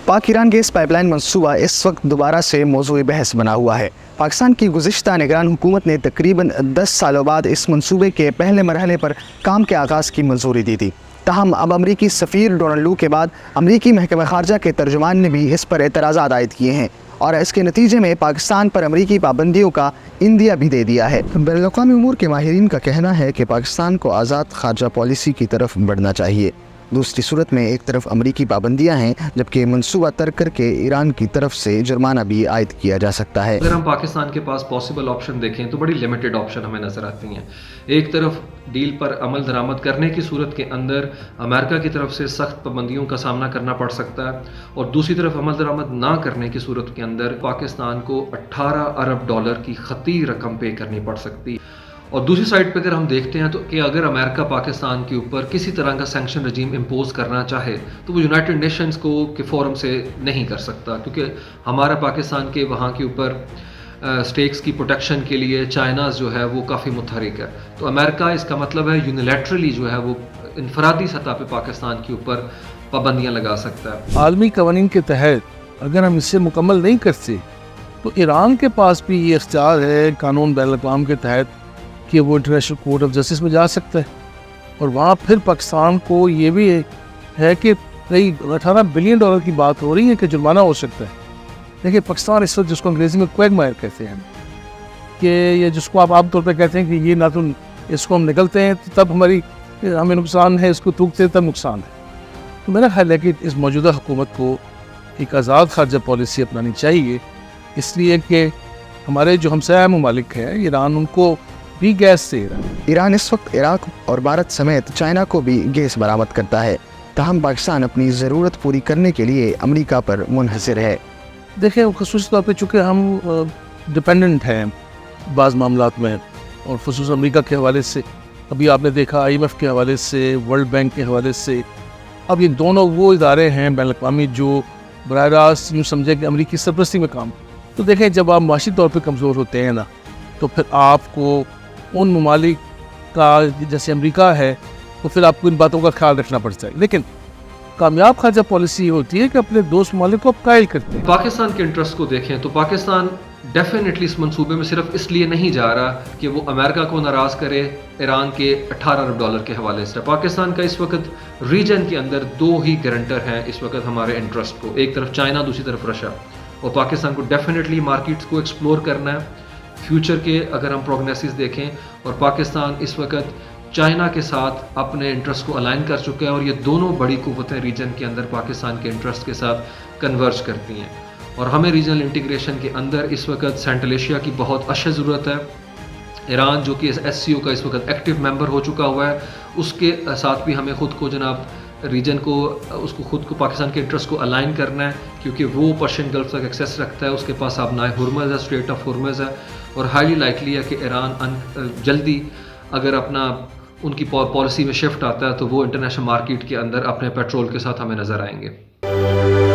पाक Iran gas pipeline मंसूबा इस वक्त दोबारा से मौजूए बहस बना हुआ है। पाकिस्तान की गुज़िश्ता निगरान हुकूमत ने तकरीबन 10 सालों बाद इस मंसूबे के पहले मरहले पर काम के आगाज़ की मंजूरी दी थी। ताहम अब अमरीकी सफ़ीर डोनाल्ड लू के बाद अमरीकी महकमा ख़ारजा के तर्जुमान ने भी इस पर एतराज़ात आयद किए हैं और इसके नतीजे में पाकिस्तान पर अमरीकी पाबंदियों का इंदिया भी दे दिया है। बैनुल-अक़वामी उमूर के माहिरीन का कहना है कि पाकिस्तान को आज़ाद ख़ारजा पॉलिसी की तरफ बढ़ना चाहिए। दूसरी सूरत में एक तरफ अमरीकी पाबंदियां हैं जबकि मंसूबा तर्क करके ईरान की तरफ से जुर्माना भी आयद किया जा सकता है। अगर हम पाकिस्तान के पास पॉसिबल ऑप्शन देखें तो बड़ी लिमिटेड ऑप्शन हमें नज़र आती हैं। एक तरफ डील पर अमल दरामद करने की सूरत के अंदर अमेरिका की तरफ से सख्त पाबंदियों का सामना करना पड़ सकता है और दूसरी तरफ अमल दरामद ना करने की सूरत के अंदर पाकिस्तान को 18 अरब डॉलर की खती रकम पे करनी पड़ सकती है। और दूसरी साइड पे अगर हम देखते हैं तो कि अगर अमेरिका पाकिस्तान के ऊपर किसी तरह का सैंक्शन रजीम इम्पोज करना चाहे तो वो यूनाइटेड नेशंस को के फोरम से नहीं कर सकता, क्योंकि हमारा पाकिस्तान के वहाँ के ऊपर स्टेक्स की प्रोटेक्शन के लिए चाइना जो है वो काफ़ी मुतहरिक है। तो अमेरिका इसका मतलब है यूनिलैटरली जो है वो इनफरादी सतह पे पाकिस्तान के ऊपर पाबंदियाँ लगा सकता है। आलमी कवानीन के तहत अगर हम इससे मुकम्मल नहीं करते तो ईरान के पास भी ये इख्तियार है कानून बैनुल-अक़वाम के तहत कि वो इंटरनेशनल कोर्ट ऑफ जस्टिस में जा सकता है और वहाँ फिर पाकिस्तान को ये भी है कि कई 18 बिलियन डॉलर की बात हो रही है कि जुर्माना हो सकता है। देखिए पाकिस्तान इस वक्त जिसको अंग्रेज़ी में क्वैगमायर कहते हैं कि ये जिसको आप आमतौर पर कहते हैं कि ये ना तो इसको हम निकलते हैं तो तब हमें नुकसान है, इसको थूकते हैं तब नुकसान है। तो मेरा ख्याल है कि इस मौजूदा हुकूमत को एक आज़ाद खारजा पॉलिसी अपनानी चाहिए, इसलिए कि हमारे जो हमसाया ममालिक हैं ईरान उनको भी गैस से ईरान इस वक्त इराक और भारत समेत चाइना को भी गैस बरामद करता है। ताहम पाकिस्तान अपनी ज़रूरत पूरी करने के लिए अमेरिका पर मुनहसर है। देखें ख़ुसूसी तौर पर चूँकि हम डिपेंडेंट हैं बाज़ मामलात में और ख़ुसूस अमेरिका के हवाले से, अभी आपने देखा IMF के हवाले से, वर्ल्ड बैंक के हवाले से, अब ये दोनों वो इदारे हैं बैनुल-अक़वामी जो बराह रास्त यूँ समझे कि अमरीकी सरपरस्ती में काम। तो देखें जब आप माशी तौर पर कमज़ोर होते हैं ना तो फिर आपको उन ममालिक का जैसे अमेरिका है तो फिर आपको इन बातों का ख्याल रखना पड़ता है। लेकिन कामयाब खारजा पॉलिसी होती है कि अपने दोस्त ममालिक को आप कायल करते हैं। पाकिस्तान के इंटरेस्ट को देखें तो पाकिस्तान डेफिनेटली इस मंसूबे में सिर्फ इसलिए नहीं जा रहा कि वो अमेरिका को नाराज़ करे ईरान के 18 अरब डॉलर के हवाले से। पाकिस्तान का इस वक्त रीजन के अंदर दो ही गारंटर हैं इस वक्त हमारे इंटरेस्ट को, एक तरफ चाइना, दूसरी तरफ रशिया। और पाकिस्तान को डेफिनेटली मार्केट्स को एक्सप्लोर करना है फ्यूचर के अगर हम प्रोग्नोसिस देखें, और पाकिस्तान इस वक्त चाइना के साथ अपने इंटरेस्ट को अलाइन कर चुका है और ये दोनों बड़ी कुव्वतें रीजन के अंदर पाकिस्तान के इंटरेस्ट के साथ कन्वर्ज करती हैं और हमें रीजनल इंटीग्रेशन के अंदर इस वक्त सेंट्रल एशिया की बहुत अशद ज़रूरत है। ईरान जो कि SCO का इस वक्त एक्टिव मेंबर हो चुका हुआ है, उसके साथ भी हमें ख़ुद को जनाब रीजन को उसको खुद को पाकिस्तान के इंटरेस्ट को अलाइन करना है, क्योंकि वो पर्शियन गल्फ तक एक्सेस रखता है, उसके पास अब नाए हुर्मज़ है, स्ट्रेट ऑफ हुर्मज़ है और हाईली लाइकली है कि ईरान जल्दी अगर अपना उनकी पॉलिसी में शिफ्ट आता है तो वो इंटरनेशनल मार्केट के अंदर अपने पेट्रोल के साथ हमें नज़र आएंगे।